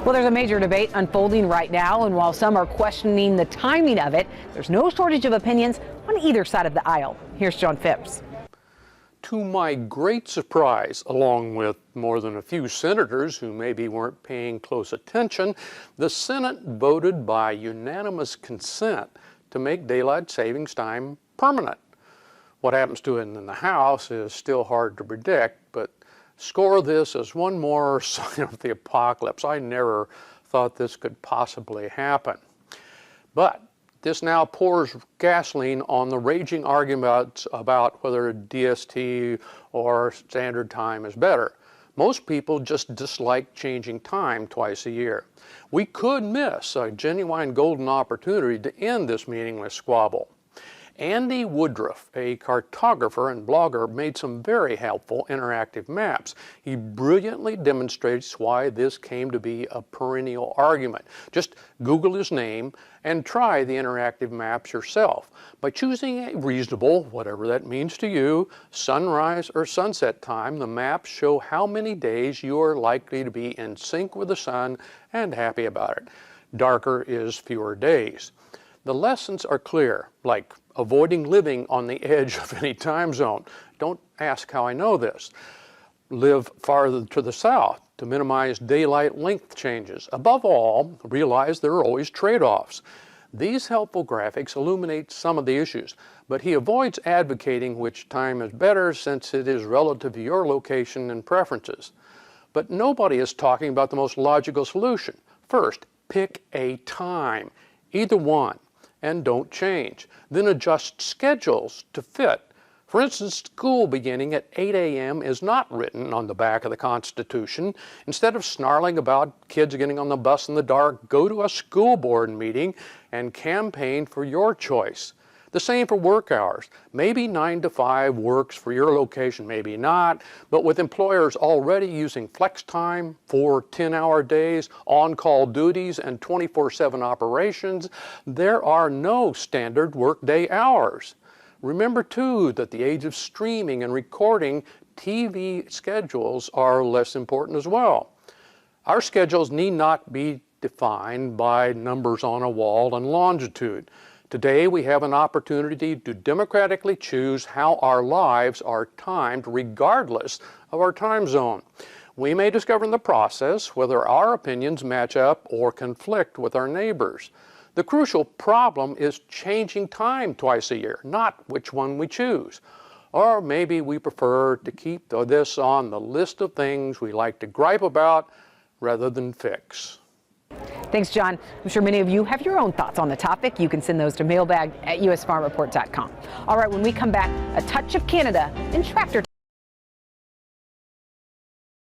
Well, there's a major debate unfolding right now, and while some are questioning the timing of it, there's no shortage of opinions on either side of the aisle. Here's John Phipps. To my great surprise, along with more than a few senators who maybe weren't paying close attention, the Senate voted by unanimous consent to make daylight savings time permanent. What happens to it in the House is still hard to predict, but score this as one more sign of the apocalypse. I never thought this could possibly happen. But this now pours gasoline on the raging arguments about whether DST or standard time is better. Most people just dislike changing time twice a year. We could miss a genuine golden opportunity to end this meaningless squabble. Andy Woodruff, a cartographer and blogger, made some very helpful interactive maps. He brilliantly demonstrates why this came to be a perennial argument. Just Google his name and try the interactive maps yourself. By choosing a reasonable, whatever that means to you, sunrise or sunset time, the maps show how many days you are likely to be in sync with the sun and happy about it. Darker is fewer days. The lessons are clear, like avoiding living on the edge of any time zone. Don't ask how I know this. Live farther to the south to minimize daylight length changes. Above all, realize there are always trade-offs. These helpful graphics illuminate some of the issues, but he avoids advocating which time is better since it is relative to your location and preferences. But nobody is talking about the most logical solution. First, pick a time, either one, and don't change. Then adjust schedules to fit. For instance, school beginning at 8 a.m. is not written on the back of the Constitution. Instead of snarling about kids getting on the bus in the dark, go to a school board meeting and campaign for your choice. The same for work hours. Maybe 9 to 5 works for your location, maybe not, but with employers already using flex time, 4 10-hour days, on-call duties, and 24/7 operations, there are no standard workday hours. Remember, too, that the age of streaming and recording, TV schedules are less important as well. Our schedules need not be defined by numbers on a wall and longitude. Today, we have an opportunity to democratically choose how our lives are timed regardless of our time zone. We may discover in the process whether our opinions match up or conflict with our neighbors. The crucial problem is changing time twice a year, not which one we choose. Or maybe we prefer to keep this on the list of things we like to gripe about rather than fix. Thanks, John. I'm sure many of you have your own thoughts on the topic. You can send those to mailbag@usfarmreport.com. All right, when we come back, a touch of Canada in Tractor